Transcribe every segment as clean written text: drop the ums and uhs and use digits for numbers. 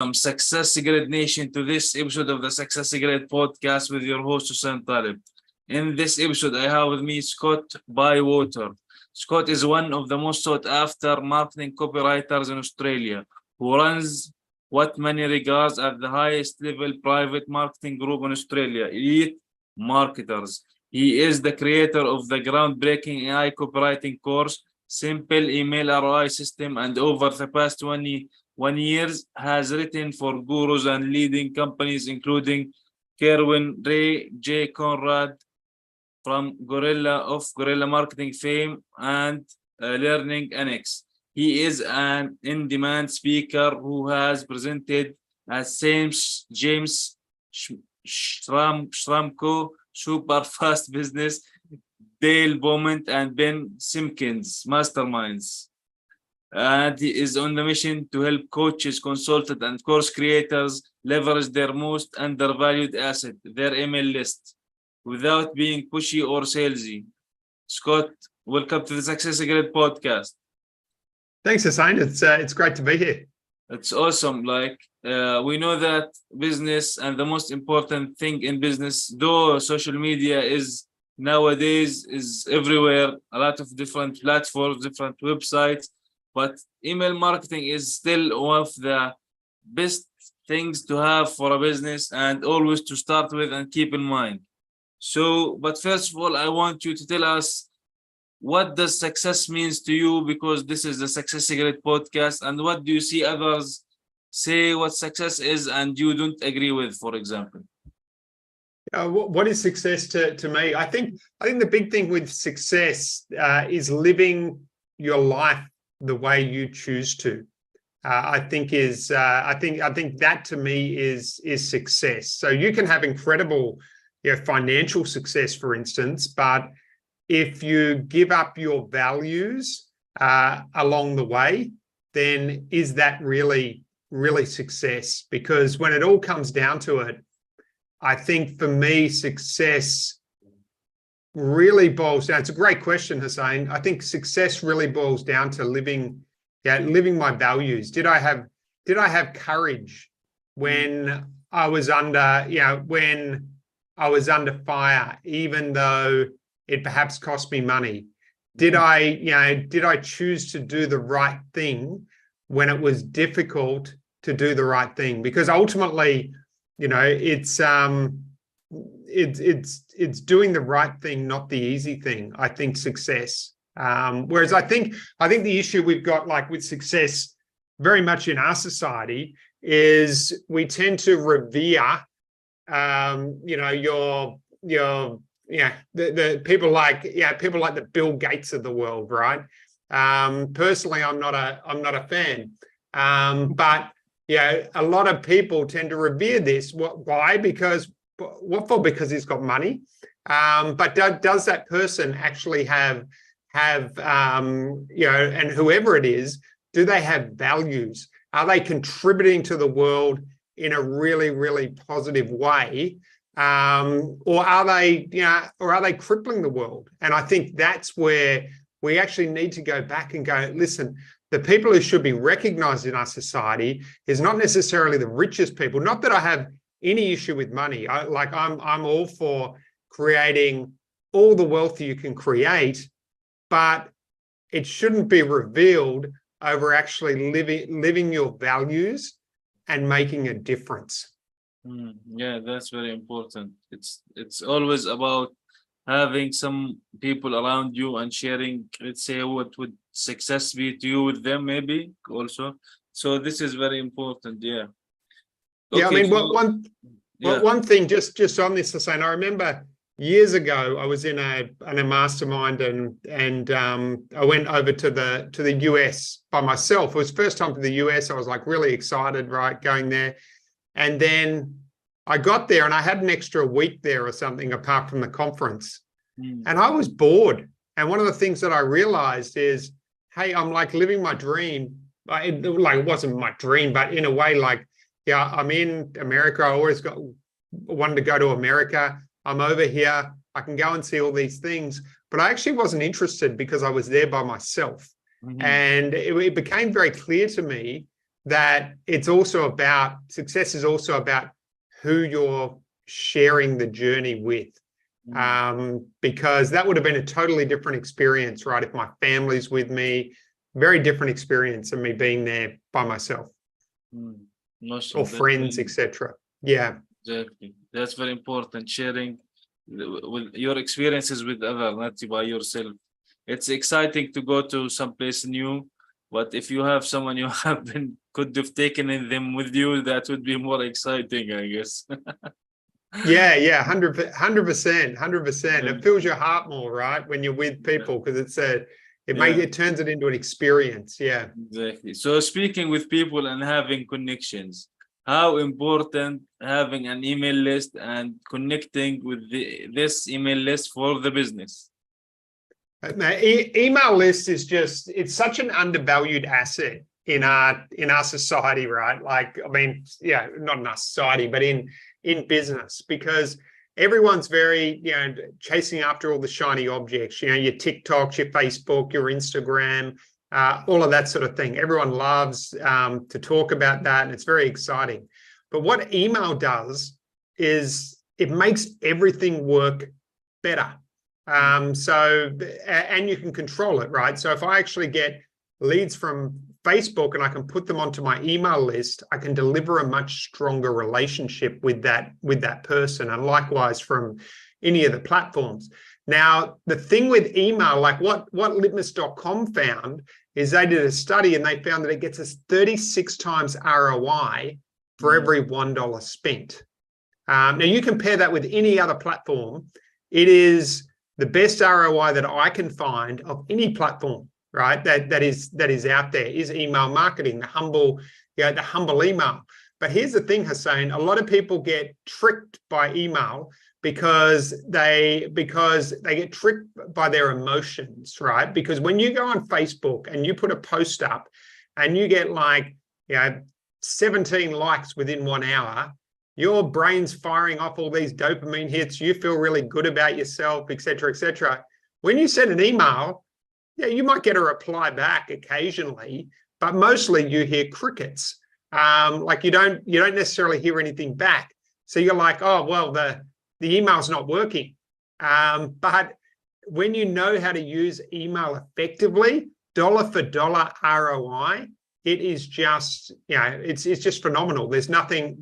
SuccessGrid Nation to this episode of the SuccessGrid podcast with your host Hussein Talib. In this episode, I have with me Scott Bywater. Scott is one of the most sought after marketing copywriters in Australia, who runs what many regard as the highest level private marketing group in Australia, Elite Marketers. He is the creator of the groundbreaking AI copywriting course, Simple Email ROI System, and over the past 21 years has written for gurus and leading companies including Kerwin Ray, J. Conrad from Gorilla Marketing fame, and Learning NX. He is an in-demand speaker who has presented at James Schramko, Super Fast Business, Dale Beaumont, and Ben Simpkins Masterminds. And he is on the mission to help coaches, consultants, and course creators leverage their most undervalued asset, their email list, without being pushy or salesy. Scott, welcome to the SuccessGrid podcast. Thanks, Hussein. It's great to be here. It's awesome. We know that business and the most important thing in business, though social media is nowadays is everywhere, a lot of different platforms, different websites, but email marketing is still one of the best things to have for a business and always to start with and keep in mind. But first of all, I want you to tell us what does success means to you, because this is the SuccessGrid podcast, and what do you see others say what success is and you don't agree with, for example? What is success to me? I think the big thing with success is living your life the way you choose to. I think that to me is success. So you can have incredible, financial success, for instance, but if you give up your values along the way, then is that really success? Because when it all comes down to it, I think for me, success really boils down. It's a great question, Hussein. I think success really boils down to living my values. Did I have courage when I was under fire, even though it perhaps cost me money? Did I choose to do the right thing when it was difficult to do the right thing? Because ultimately, it's doing the right thing, not the easy thing. I think success. Whereas I think the issue we've got, like with success, very much in our society, is we tend to revere, the people like the Bill Gates of the world, right? Personally, I'm not a fan, but a lot of people tend to revere this. Why? Because he's got money. But does that person actually have and whoever it is, do they have values? Are they contributing to the world in a really, really positive way? Or are they crippling the world? And I think that's where we actually need to go back and go, listen, the people who should be recognized in our society is not necessarily the richest people. Not that I have any issue with money. I'm all for creating all the wealth you can create, but it shouldn't be revealed over actually living your values and making a difference. Yeah, that's very important. It's always about having some people around you and sharing, let's say, what would success be to you with them, maybe also. So this is very important. Yeah. Okay, I mean, one thing just on this, Hussein, I remember years ago I was in a mastermind and I went over to the US by myself. It was the first time to the US. I was like really excited, right, going there. And then I got there and I had an extra week there or something apart from the conference. And I was bored. And one of the things that I realized is, hey, I'm like living my dream. It wasn't my dream, but in a way, I'm in America. I always wanted to go to America. I'm over here. I can go and see all these things. But I actually wasn't interested because I was there by myself. And it became very clear to me that it's also about success is also about who you're sharing the journey with. Because that would have been a totally different experience, right? If my family's with me, very different experience than me being there by myself or friends, etc. Yeah. Exactly. That's very important. Sharing with your experiences with others, not by yourself. It's exciting to go to some place new, but if you have someone you have been could have taken in them with you, that would be more exciting, I guess. Yeah, 100%. It fills your heart more, right, when you're with people, because it turns it into an experience. Yeah. Exactly. So speaking with people and having connections, how important having an email list and connecting with this email list for the business? Email list is it's such an undervalued asset in our society, right? Like, I mean, yeah, not in our society, but in business, because everyone's very, chasing after all the shiny objects, your TikToks, your Facebook, your Instagram, all of that sort of thing. Everyone loves to talk about that, and it's very exciting. But what email does is it makes everything work better. And you can control it, right? So if I actually get leads from Facebook and I can put them onto my email list, I can deliver a much stronger relationship with that person, and likewise from any of the platforms. Now, the thing with email, like what litmus.com found, is they did a study and they found that it gets us 36 times ROI for every $1 spent. Now, you compare that with any other platform, it is the best ROI that I can find of any platform, right? That is out there is email marketing, the humble email. But here's the thing, Hussein, a lot of people get tricked by email because they get tricked by their emotions, right? Because when you go on Facebook and you put a post up and you get 17 likes within 1 hour, your brain's firing off all these dopamine hits. You feel really good about yourself, et cetera, et cetera. When you send an email, you might get a reply back occasionally, but mostly you hear crickets. Like you don't necessarily hear anything back. So you're like, oh, well, the email's not working. But when you know how to use email effectively, dollar for dollar ROI, it is just, it's just phenomenal. There's nothing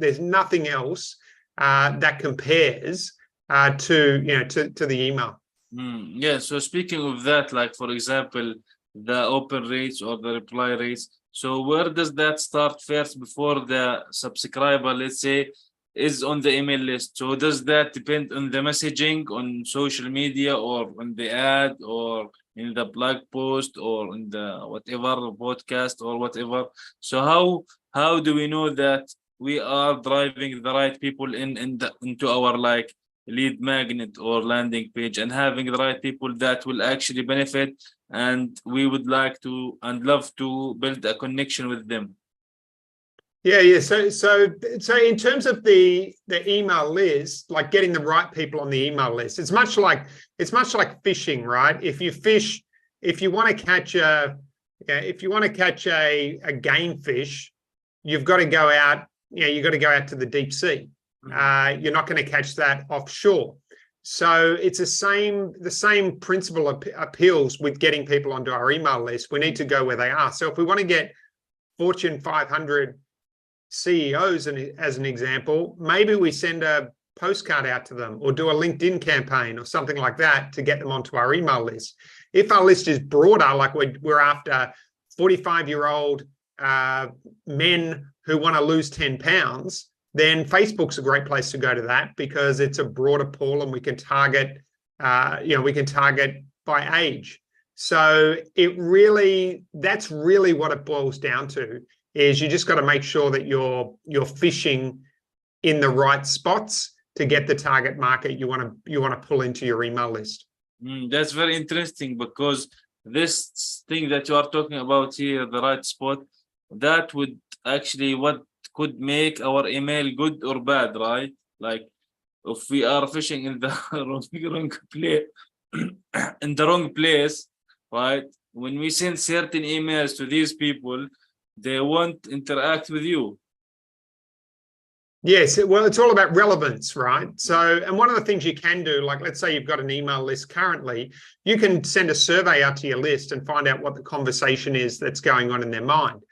else that compares to the email. Yeah. So speaking of that, like for example, the open rates or the reply rates. So where does that start first before the subscriber, let's say, is on the email list? So does that depend on the messaging on social media or on the ad or in the blog post or in the whatever podcast or whatever? So how do we know that we are driving the right people into our like lead magnet or landing page and having the right people that will actually benefit, and we would like to and love to build a connection with them? Yeah. So in terms of the email list, like getting the right people on the email list, it's much like fishing, right? If you want to catch a game fish, you've got to go out. You've got to go out to the deep sea. You're not going to catch that offshore. So it's the same principle appeals with getting people onto our email list. We need to go where they are. So if we want to get Fortune 500 CEOs, as an example, maybe we send a postcard out to them or do a LinkedIn campaign or something like that to get them onto our email list. If our list is broader, like we're after 45-year-old men who want to lose 10 pounds, then Facebook's a great place to go to that, because it's a broader pool and we can target, by age. So that's really what it boils down to, is you just got to make sure that you're fishing in the right spots to get the target market you want to pull into your email list. That's very interesting, because this thing that you are talking about here, the right spot, that would actually what could make our email good or bad, right? Like if we are fishing in the wrong place, right? When we send certain emails to these people, they won't interact with you. Yes, well, it's all about relevance, right? So, and one of the things you can do, like let's say you've got an email list currently, you can send a survey out to your list and find out what the conversation is that's going on in their mind.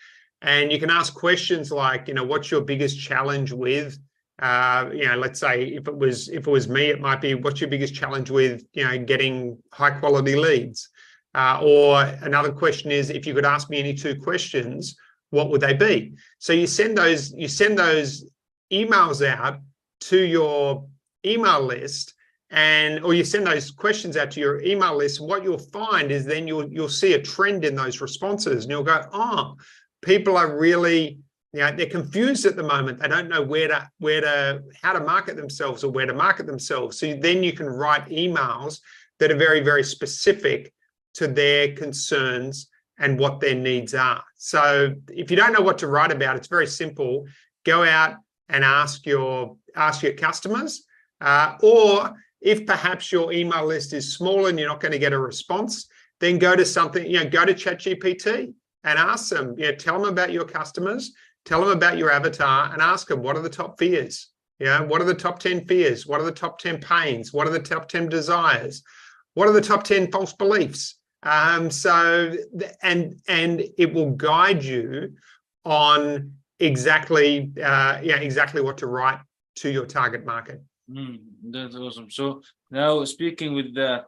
And you can ask questions like, what's your biggest challenge with, let's say if it was me, it might be, what's your biggest challenge with, getting high quality leads? Or another question is, if you could ask me any two questions, what would they be? So you send those emails out to your email list, or you send those questions out to your email list. And what you'll find is then you'll see a trend in those responses, and you'll go, oh, people are really, they're confused at the moment. They don't know how to market themselves or where to market themselves. So then you can write emails that are very, very specific to their concerns and what their needs are. So if you don't know what to write about, it's very simple. Go out and ask your customers, or if perhaps your email list is small and you're not going to get a response, then go to ChatGPT and ask them, tell them about your customers, tell them about your avatar, and ask them, what are the top fears? What are the top 10 fears? What are the top 10 pains? What are the top 10 desires? What are the top 10 false beliefs? And it will guide you on exactly what to write to your target market. That's awesome. So now, speaking with that,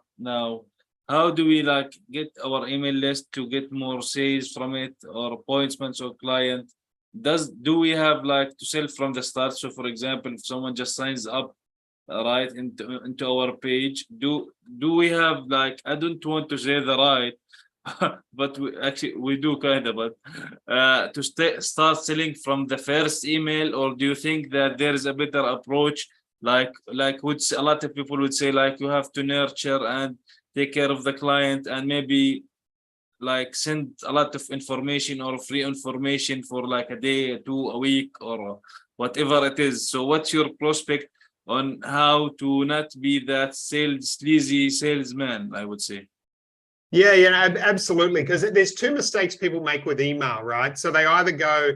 how do we get our email list to get more sales from it, or appointments or client? Do we have to sell from the start? So for example, if someone just signs up right into our page, do we have I don't want to say the right but we do kind of, but to start selling from the first email? Or do you think that there is a better approach, which a lot of people would say, you have to nurture and take care of the client, and maybe send a lot of information or free information for a day, 2 a week, or whatever it is? So what's your prospect on how to not be that sleazy salesman, I would say? Yeah, absolutely. Because there's two mistakes people make with email, right? So they either go,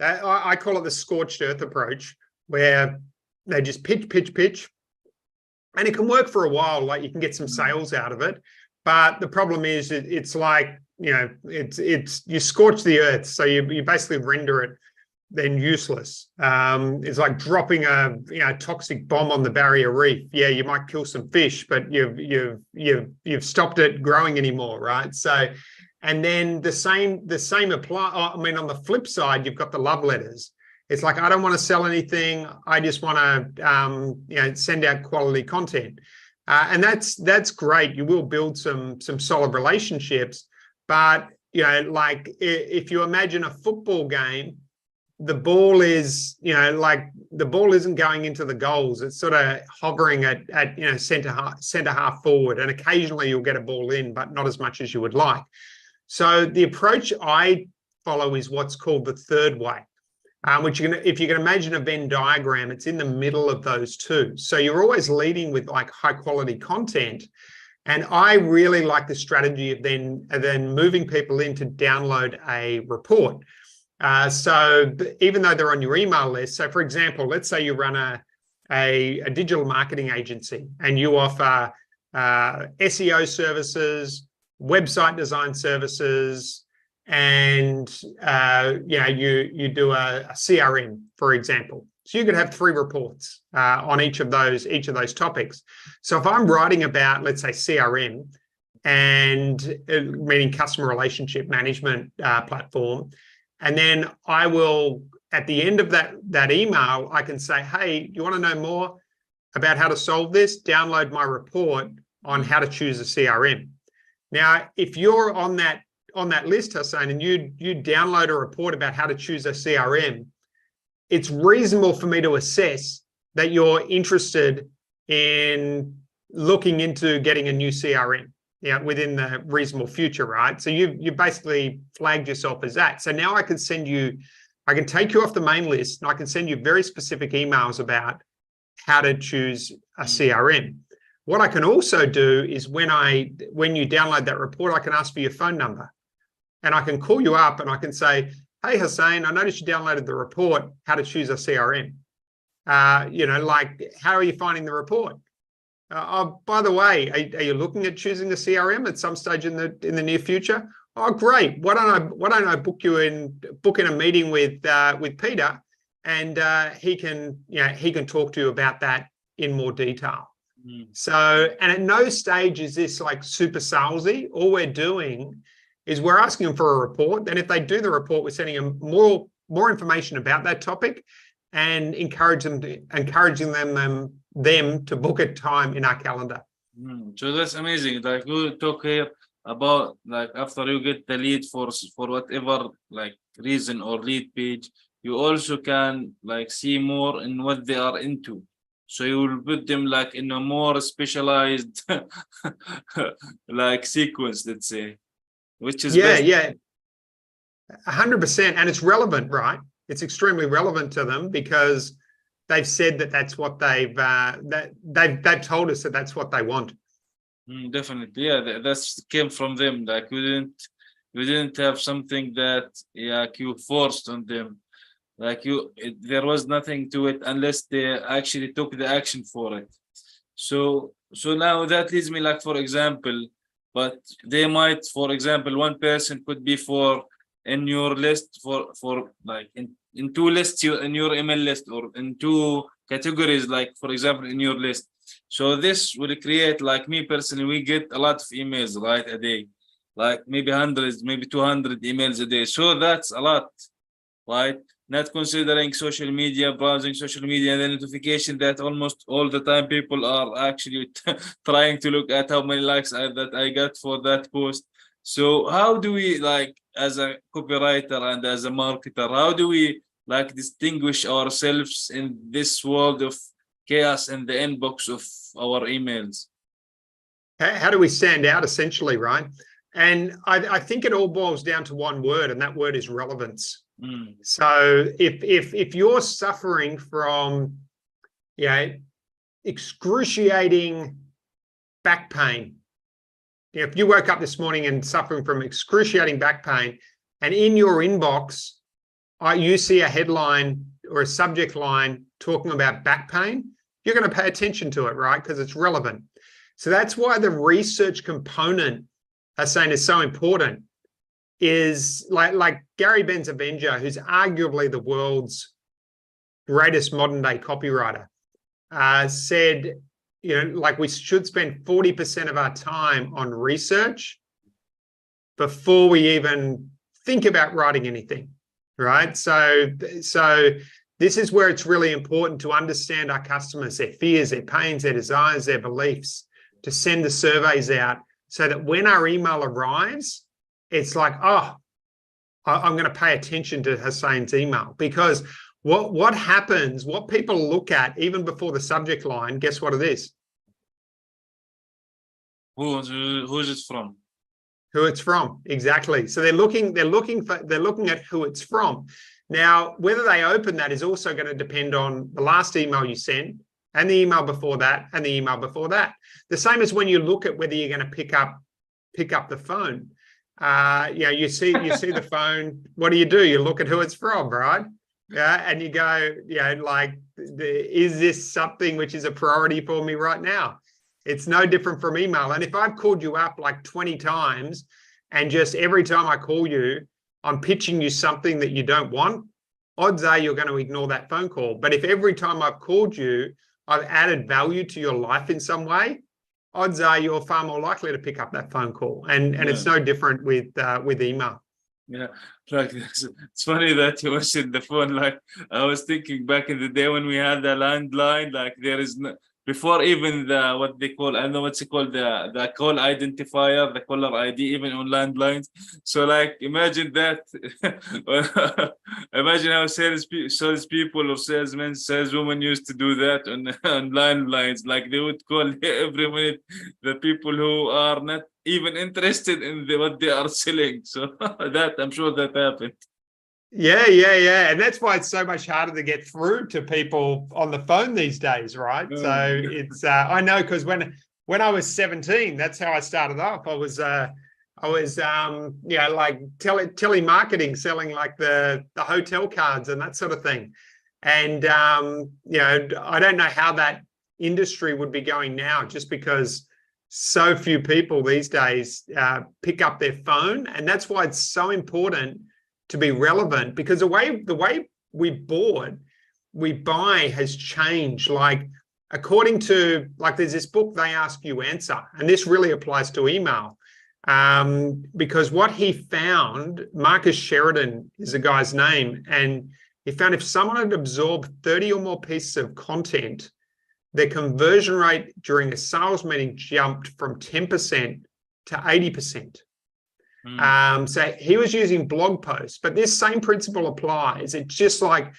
I call it the scorched earth approach, where they just pitch, and it can work for a while. You can get some sales out of it, but the problem is it's you scorch the earth, so you basically render it then useless. It's like dropping a toxic bomb on the barrier reef. Yeah, you might kill some fish, but you've stopped it growing anymore, right? So, and then the same apply. I mean, on the flip side, you've got the love letters. It's I don't want to sell anything. I just want to send out quality content, and that's great. You will build some solid relationships, but if you imagine a football game, the ball is, the ball isn't going into the goals. It's sort of hovering at center half forward, and occasionally you'll get a ball in, but not as much as you would like. So the approach I follow is what's called the third way, which if you can imagine a Venn diagram, it's in the middle of those two. So you're always leading with high quality content. And I really like the strategy of then moving people in to download a report. So even though they're on your email list, so for example, let's say you run a digital marketing agency and you offer SEO services, website design services, and you do a CRM, for example. So you could have 3 reports on each of those topics. So if I'm writing about, let's say, CRM, and meaning customer relationship management platform, and then I will, at the end of that email, I can say, hey, you want to know more about how to solve this? Download my report on how to choose a CRM. Now, if you're on that list, Hassan, and you download a report about how to choose a CRM, it's reasonable for me to assess that you're interested in looking into getting a new CRM. Within the reasonable future, right? So you basically flagged yourself as that. So now I can take you off the main list, and I can send you very specific emails about how to choose a CRM. What I can also do is when you download that report, I can ask for your phone number, and I can call you up and I can say, hey, Hussein, I noticed you downloaded the report, how to choose a CRM. Like, how are you finding the report? Oh, by the way, are you looking at choosing a CRM at some stage in the near future? Oh, great. Why don't I book in a meeting with Peter, and he can talk to you about that in more detail. So, and at no stage is this like super salesy. All we're doing is we're asking them for a report. Then if they do the report, we're sending them more information about that topic and encouraging them to book a time in our calendar. So that's amazing. Like we talk here about like after you get the lead for whatever like reason or lead page, you also can like see more in what they are into. So you will put them like in a more specialized like sequence, let's say, which is best. 100%, and it's relevant, right? It's extremely relevant to them because they've said that's what they've told us that's what they want. Definitely, yeah, that's came from them. Like we didn't have something that you forced on them. Like there was nothing to it unless they actually took the action for it. So now that leads me like, for example, but they might, for example, one person could be in your list for like in two lists in your email list, or in two categories, like for example in your list. So this will create, like me personally, we get a lot of emails, right, a day, like maybe hundreds, maybe 200 emails a day. So that's a lot, right? Not considering social media, browsing social media, and the notification that almost all the time people are actually trying to look at how many likes that I got for that post. So how do we, like, as a copywriter and as a marketer, how do we like distinguish ourselves in this world of chaos in the inbox of our emails? How do we stand out, essentially, right? And I think it all boils down to one word, and that word is relevance. So if you're suffering from excruciating back pain, if you woke up this morning and suffering from excruciating back pain, and in your inbox you see a headline or a subject line talking about back pain, you're going to pay attention to it, right? Because it's relevant. So that's why the research component, Hussein, is so important. Is like Gary Benzavenger, who's arguably the world's greatest modern day copywriter, said, like we should spend 40% of our time on research before we even think about writing anything, right? So this is where it's really important to understand our customers, their fears, their pains, their desires, their beliefs, to send the surveys out so that when our email arrives, it's like, oh, I'm going to pay attention to Hussein's email. Because what happens, what people look at even before the subject line, guess what it is? Who's it from? Who it's from, exactly. So they're looking at who it's from. Now, whether they open that is also going to depend on the last email you sent, and the email before that, and the email before that. The same as when you look at whether you're going to pick up the phone. You see the phone. What do? You look at who it's from, right? Yeah, and you go, is this something which is a priority for me right now? It's no different from email. And if I've called you up like 20 times, and just every time I call you, I'm pitching you something that you don't want, odds are you're going to ignore that phone call. But if every time I've called you, I've added value to your life in some way, odds are you're far more likely to pick up that phone call. And it's no different with email. Yeah, like it's funny that you mentioned the phone. Like I was thinking back in the day when we had the landline, like there is no, before even the what they call, I don't know what's it called, the call identifier, the caller ID, even on landlines. So like imagine that. Imagine how salespeople or saleswomen used to do that on landlines. Like they would call every minute the people who are not even interested in what they are selling. So that I'm sure that happened. Yeah. And that's why it's so much harder to get through to people on the phone these days, right? So it's I know, because when I was 17, that's how I started off. I I was, like telemarketing, selling like the hotel cards and that sort of thing. And, I don't know how that industry would be going now, just because so few people these days pick up their phone. And that's why it's so important to be relevant, because the way we buy has changed. Like, according to, like, there's this book, They Ask You Answer, and this really applies to email. Because what he found, Marcus Sheridan is the guy's name, and he found if someone had absorbed 30 or more pieces of content, their conversion rate during a sales meeting jumped from 10% to 80%. So he was using blog posts, but this same principle applies. It's just like,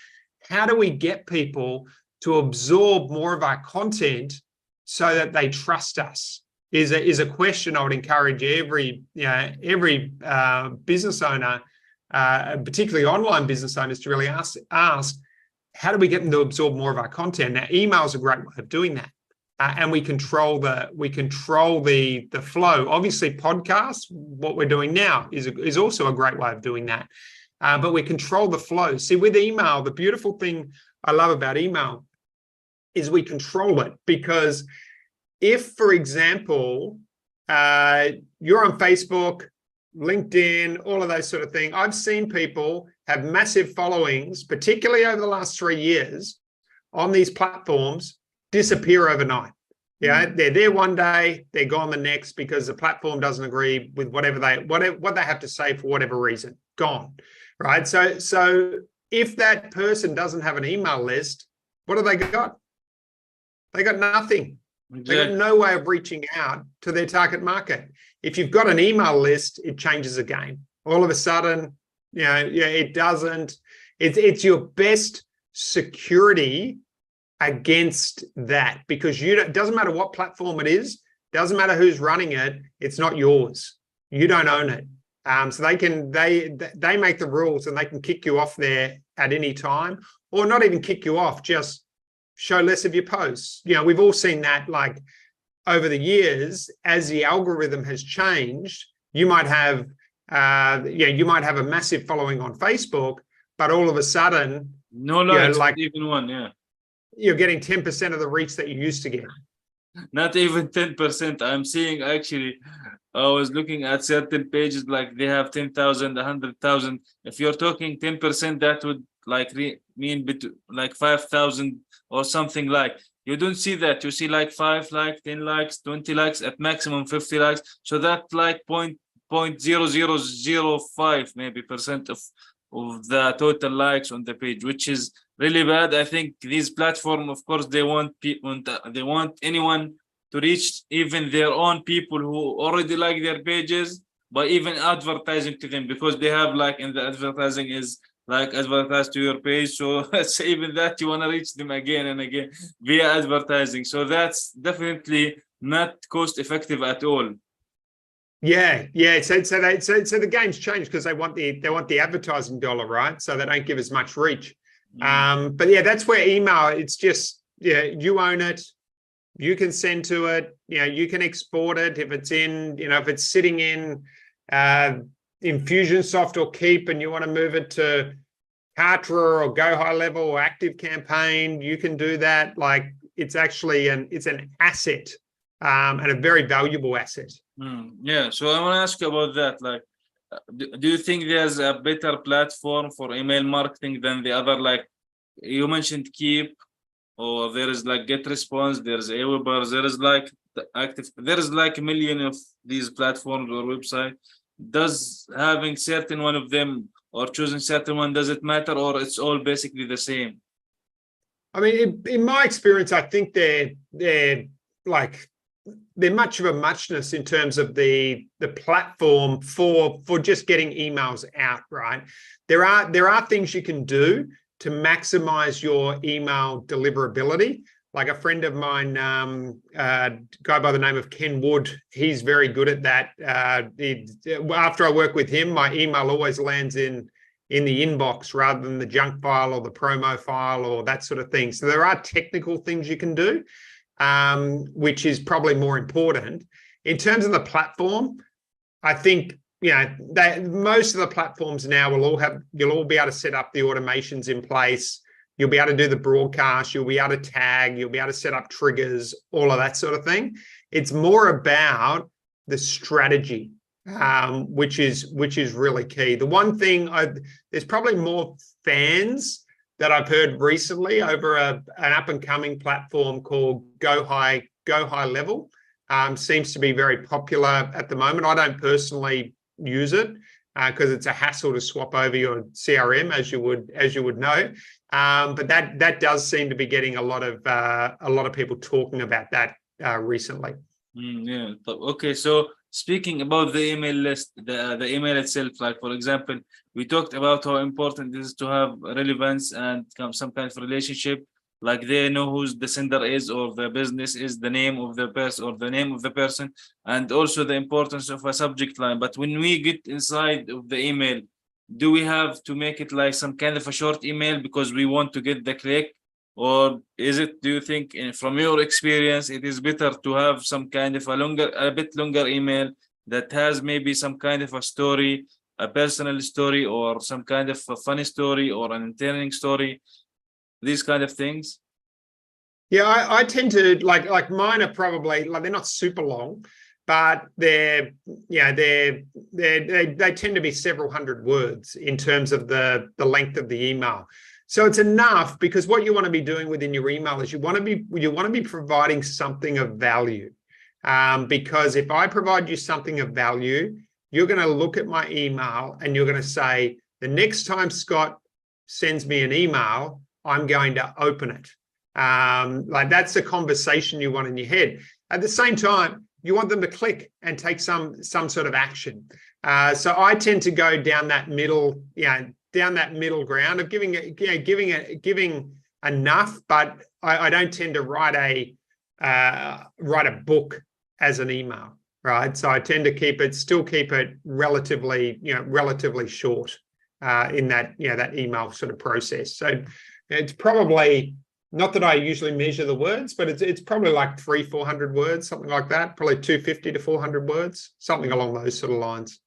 how do we get people to absorb more of our content so that they trust us? Is a question I would encourage every business owner, particularly online business owners, to really ask. How do we get them to absorb more of our content? Now, email is a great way of doing that, and we control the flow. Obviously, podcasts, what we're doing now, is also a great way of doing that, but we control the flow. See, with email, the beautiful thing I love about email is we control it, because if, for example, you're on Facebook, LinkedIn, all of those sort of things, I've seen people have massive followings, particularly over the last 3 years, on these platforms, disappear overnight. Yeah, they're there one day, they're gone the next, because the platform doesn't agree with what they have to say for whatever reason. Gone, right? So if that person doesn't have an email list, what have they got? They got nothing. Exactly. They got no way of reaching out to their target market. If you've got an email list, it changes the game. All of a sudden, it doesn't. It's your best security against that, because it doesn't matter what platform it is, doesn't matter who's running it, it's not yours. You don't own it. So they make the rules, and they can kick you off there at any time, or not even kick you off, just show less of your posts. We've all seen that, like, over the years, as the algorithm has changed, you might have a massive following on Facebook, but all of a sudden, even one, you're getting 10% of the reach that you used to get. Not even 10%. I'm seeing, actually, I was looking at certain pages, like they have 10,000, 100,000. If you're talking 10%, that would mean like 5,000 or something. Like, you don't see that. You see like 5 likes, 10 likes, 20 likes, at maximum 50 likes. So that like 0.0005 maybe percent of the total likes on the page, which is really bad. I think these platforms, of course, they want anyone to reach even their own people who already like their pages by even advertising to them, because they have, like, in the advertising is like advertise to your page. So let's say even that you want to reach them again and again via advertising. So that's definitely not cost effective at all. Yeah. So the game's changed, because they want the advertising dollar, right? So they don't give as much reach. But yeah, that's where email, it's just, you own it. You can send to it. You can export it if it's in, if it's sitting in Infusionsoft or Keep, and you want to move it to Kartra or Go High Level or Active Campaign, you can do that. Like, it's actually it's an asset, and a very valuable asset. Yeah. So I want to ask you about that. Like, do you think there's a better platform for email marketing than the other? Like, you mentioned Keep, or there is like GetResponse, there's Aweber, there is like a million of these platforms or websites. Does having certain one of them or choosing certain one, does it matter, or it's all basically the same? I mean, in my experience, I think they're much of a muchness in terms of the platform for just getting emails out, right? There are things you can do to maximize your email deliverability. Like, a friend of mine, a guy by the name of Ken Wood, he's very good at that. After I work with him, my email always lands in the inbox rather than the junk file or the promo file or that sort of thing. So there are technical things you can do, which is probably more important. In terms of the platform, I think, that most of the platforms now you'll all be able to set up the automations in place. You'll be able to do the broadcast. You'll be able to tag. You'll be able to set up triggers, all of that sort of thing. It's more about the strategy, which is really key. The one thing, there's probably more fans that I've heard recently over an up and coming platform called Go High Level. Seems to be very popular at the moment. I don't personally use it because it's a hassle to swap over your CRM, as you would know. But that does seem to be getting a lot of people talking about that recently. Yeah. Okay. So speaking about the email list, the email itself, like for example, we talked about how important it is to have relevance and some kind of relationship. Like they know who the sender is, or the business is, the name of the person, or the name of the person, and also the importance of a subject line. But when we get inside of the email, do we have to make it like some kind of a short email because we want to get the click? Or is it, do you think, from your experience, it is better to have some kind of a bit longer email that has maybe some kind of a story, a personal story, or some kind of a funny story, or an entertaining story? These kind of things. Yeah, I tend to like mine are probably like, they're not super long, but they tend to be several hundred words in terms of the length of the email. So it's enough, because what you want to be doing within your email is you want to be providing something of value. Because if I provide you something of value, you're going to look at my email and you're going to say, the next time Scott sends me an email, I'm going to open it. Like that's the conversation you want in your head. At the same time, you want them to click and take some sort of action. So I tend to go down that middle, ground of giving enough, but I don't tend to write a book as an email, right? So I tend to keep it relatively short in that email sort of process. So it's probably not that I usually measure the words, but it's probably like 300-400 words, something like that. Probably 250 to 400 words, something along those sort of lines.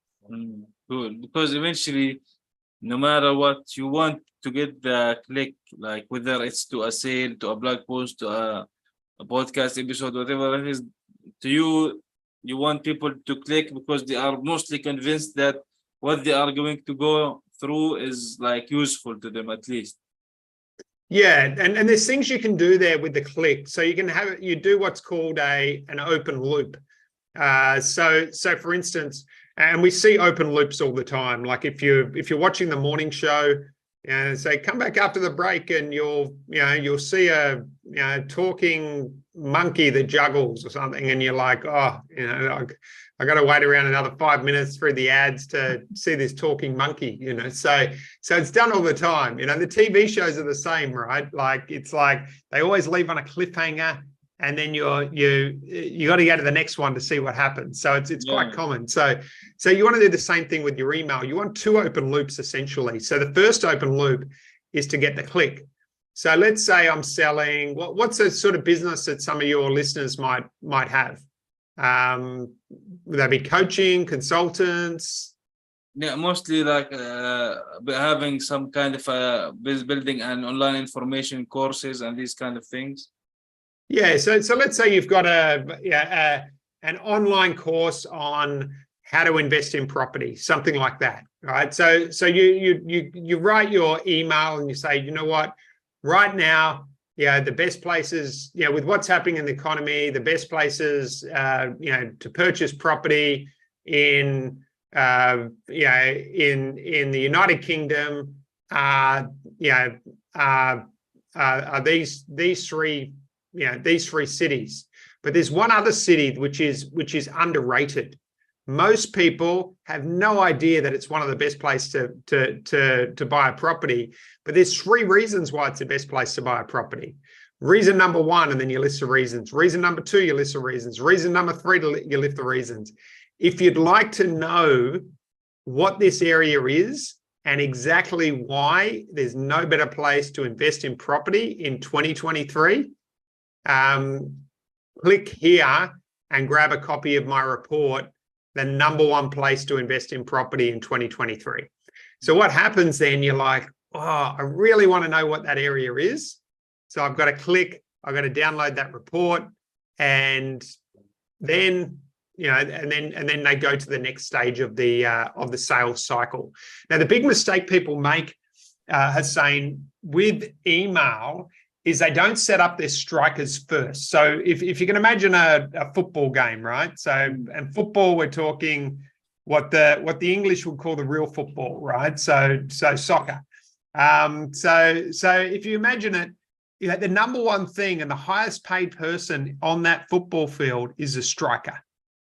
Good, because eventually, no matter what, you want to get the click, like whether it's to a sale, to a blog post, to a podcast episode, whatever it is, to you, you want people to click because they are mostly convinced that what they are going to go through is like useful to them at least. Yeah, and there's things you can do there with the click. So you do what's called an open loop. So for instance, and we see open loops all the time. Like if you're watching the morning show, say come back after the break and you'll see a talking monkey that juggles or something, and you're like, oh, I got to wait around another 5 minutes through the ads to see this talking monkey, So it's done all the time. The TV shows are the same, right? Like it's like they always leave on a cliffhanger, and then you got to go to the next one to see what happens. So it's quite common. So you want to do the same thing with your email. You want two open loops essentially. So the first open loop is to get the click. So let's say I'm selling. What's a sort of business that some of your listeners might have? Would that be coaching, consultants? Yeah, mostly like having some kind of building and online information courses and these kind of things. Yeah, so let's say you've got an online course on how to invest in property, something like that, right? So you write your email and you say, you know what, right now, the best places, with what's happening in the economy, the best places, to purchase property in the United Kingdom are these three cities. But there's one other city which is underrated. Most people have no idea that it's one of the best places to buy a property. But there's 3 reasons why it's the best place to buy a property. Reason number 1, and then you list the reasons. Reason number 2, you list the reasons. Reason number 3, you list the reasons. If you'd like to know what this area is and exactly why there's no better place to invest in property in 2023, click here and grab a copy of my report, the number one place to invest in property in 2023. So what happens then? You're like, oh, I really want to know what that area is. So I've got to click, I've got to download that report, and then and then they go to the next stage of the sales cycle. Now, the big mistake people make, Hussein, with email is they don't set up their strikers first. So if you can imagine a football game, right? So, and football, we're talking what the English would call the real football, right? So soccer. So if you imagine it, the number one thing and the highest paid person on that football field is a striker,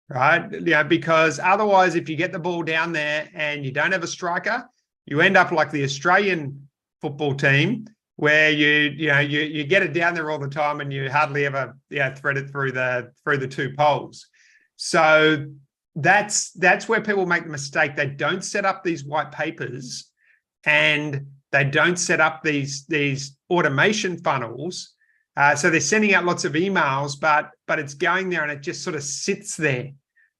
right? Because otherwise, if you get the ball down there and you don't have a striker, you end up like the Australian football team, where you get it down there all the time and you hardly ever thread it through the two poles. So that's where people make the mistake. They don't set up these white papers, and they don't set up these automation funnels. So they're sending out lots of emails, but it's going there and it just sort of sits there.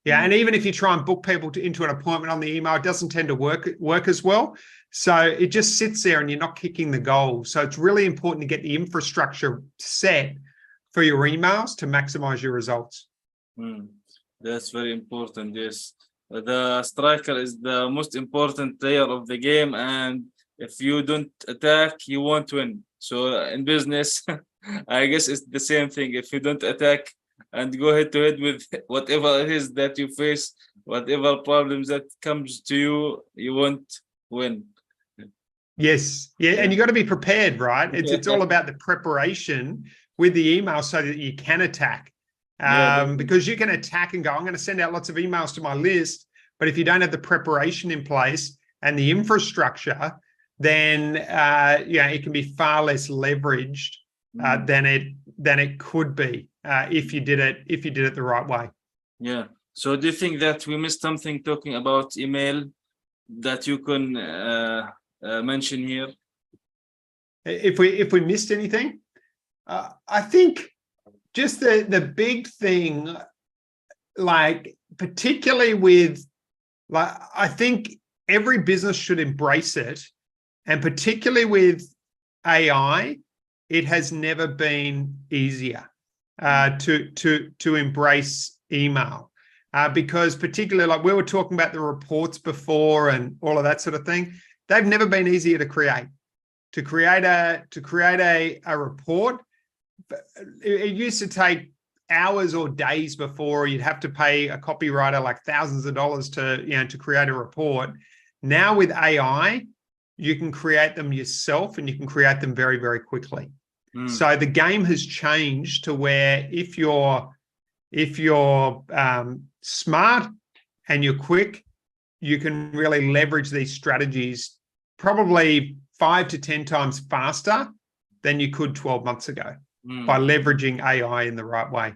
Yeah, and even if you try and book people into an appointment on the email, it doesn't tend to work as well. So it just sits there and you're not kicking the goal. So it's really important to get the infrastructure set for your emails to maximize your results. That's very important. Yes, the striker is the most important player of the game, and if you don't attack, you won't win. So in business, I guess it's the same thing. If you don't attack and go head to head with whatever it is that you face, whatever problems that comes to you, you won't win. Yes. Yeah. And you got to be prepared, right? It's all about the preparation with the email so that you can attack. Because you can attack and go, I'm going to send out lots of emails to my list. But if you don't have the preparation in place and the infrastructure, then it can be far less leveraged than it could be if you did it the right way. Yeah. So do you think that we missed something talking about email that you can mention here? If we missed anything, I think just the big thing, like particularly with, like, I think every business should embrace it, and particularly with AI, it has never been easier to embrace email. Because particularly, like we were talking about the reports before and all of that sort of thing, they've never been easier to create. To create a report, it used to take hours or days before. You'd have to pay a copywriter like thousands of dollars to create a report. Now with AI, you can create them yourself, and you can create them very, very quickly. So the game has changed to where if you're smart and you're quick, you can really leverage these strategies probably 5 to 10 times faster than you could 12 months ago by leveraging AI in the right way.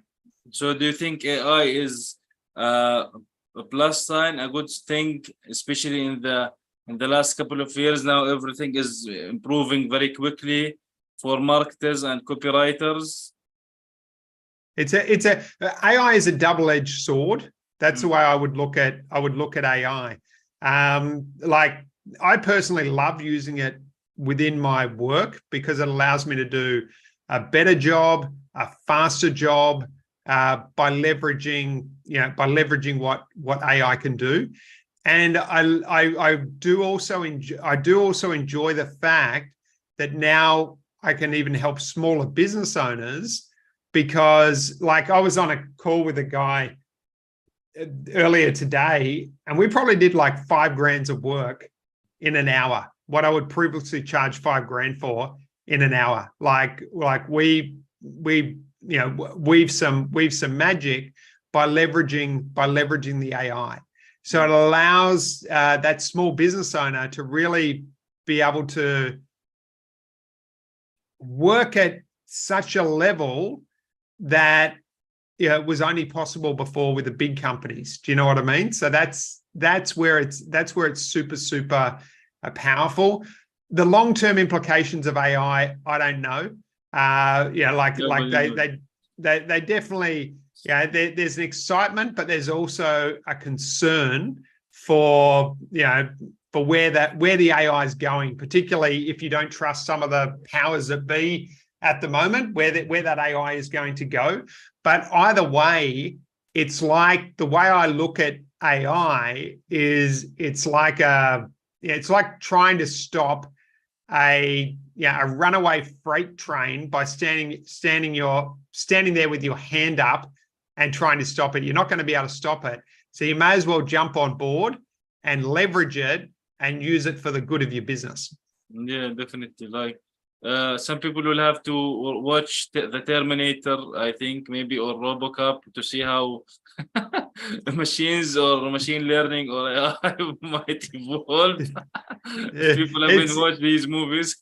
So do you think AI is a plus sign, a good thing, especially in the last couple of years? Now everything is improving very quickly for marketers and copywriters. AI is a double-edged sword. That's the way I would look at AI. Like, I personally love using it within my work because it allows me to do a better job, a faster job, by leveraging what AI can do. And I do also enjoy the fact that now I can even help smaller business owners, because, like, I was on a call with a guy earlier today, and we probably did like $5,000 of work in an hour, what I would previously charge $5,000 for in an hour. Like we weave some magic by leveraging the AI. So it allows that small business owner to really be able to work at such a level that was only possible before with the big companies. Do you know what I mean? So that's where it's super powerful. The long-term implications of AI, I don't know. They definitely Yeah, there's an excitement, but there's also a concern for, for where the AI is going, particularly if you don't trust some of the powers that be at the moment, where that AI is going to go. But either way, it's like, the way I look at AI is it's like trying to stop a runaway freight train by standing there with your hand up and trying to stop it. You're not going to be able to stop it. So you may as well jump on board and leverage it and use it for the good of your business. Yeah, definitely. Like some people will have to watch the Terminator, I think, maybe, or RoboCop, to see how machines or machine learning or AI might evolve. People have been watching these movies.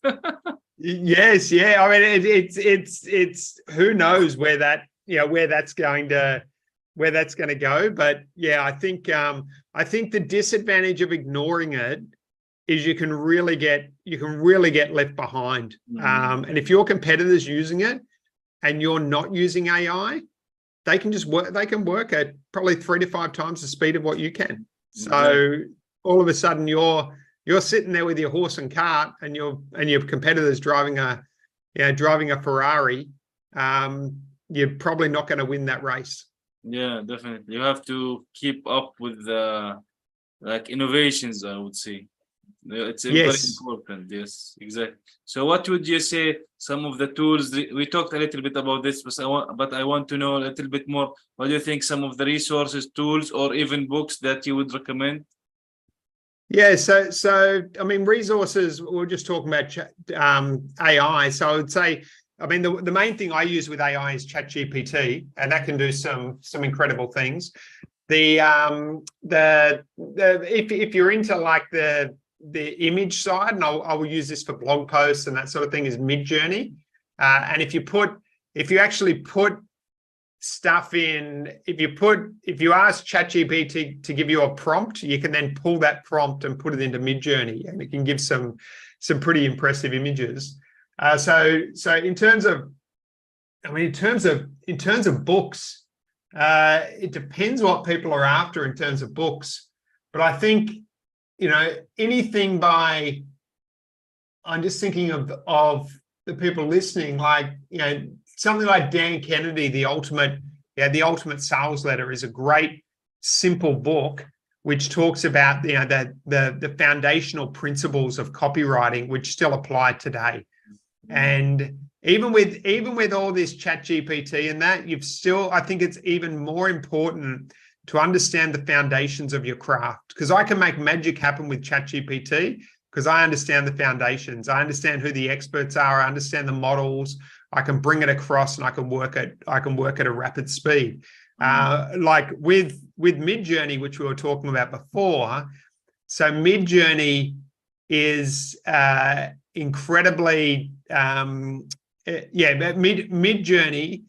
Yes, yeah. I mean, it's who knows where that's going to go. But yeah, I think the disadvantage of ignoring it is you can really get left behind. And if your competitor's using it and you're not using AI, they can work at probably 3 to 5 times the speed of what you can. So all of a sudden you're sitting there with your horse and cart, and your competitor's driving a Ferrari. You're probably not going to win that race. Yeah, definitely. You have to keep up with the innovations, I would say. It's very important. Yes, exactly. So what would you say some of the tools? We talked a little bit about this, but I want to know a little bit more. What do you think some of the resources, tools, or even books that you would recommend? Yeah, so I mean, resources, we're just talking about AI. So I would say, I mean, the main thing I use with AI is ChatGPT, and that can do some incredible things. If you're into like the image side, and I will use this for blog posts and that sort of thing, is Midjourney. And if you actually put stuff in, if you ask ChatGPT to give you a prompt, you can then pull that prompt and put it into Midjourney, and it can give some pretty impressive images. So in terms of books, it depends what people are after in terms of books. But I think, anything by, I'm just thinking of the people listening, like, something like Dan Kennedy, the ultimate sales letter, is a great, simple book which talks about the foundational principles of copywriting, which still apply today. And even with all this ChatGPT and that, I think it's even more important to understand the foundations of your craft, because I can make magic happen with ChatGPT because I understand the foundations. I understand who the experts are. I understand the models. I can bring it across, and I can work at a rapid speed. Like with Midjourney, which we were talking about before. So Midjourney is incredibly, Midjourney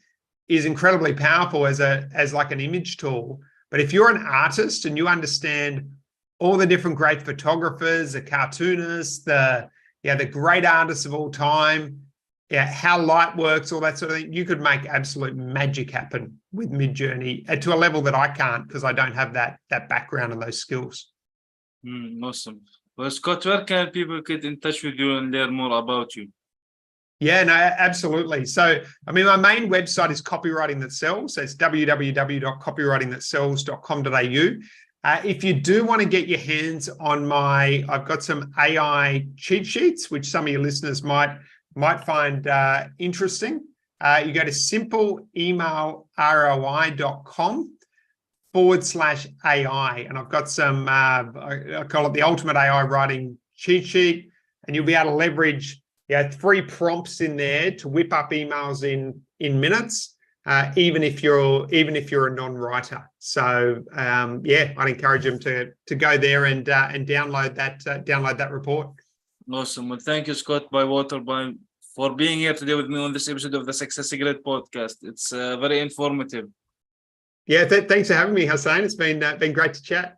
is incredibly powerful as like an image tool. But if you're an artist and you understand all the different great photographers, the cartoonists, the great artists of all time, how light works, all that sort of thing, you could make absolute magic happen with Midjourney to a level that I can't, because I don't have that background and those skills. Awesome. Well, Scott, where can people get in touch with you and learn more about you? Yeah, no, absolutely. So, I mean, my main website is Copywriting That Sells. So it's www.copywritingthatsells.com.au. If you do want to get your hands on I've got some AI cheat sheets, which some of your listeners might find interesting. You go to simpleemailroi.com/AI, and I've got some, I call it the Ultimate AI Writing Cheat Sheet, and you'll be able to leverage 3 prompts in there to whip up emails in minutes, even if you're a non-writer. So I'd encourage them to go there and download that report. Awesome. Well, thank you, Scott Bywater, for being here today with me on this episode of the SuccessGrid podcast. It's very informative. Yeah, thanks for having me, Hussein. It's been great to chat.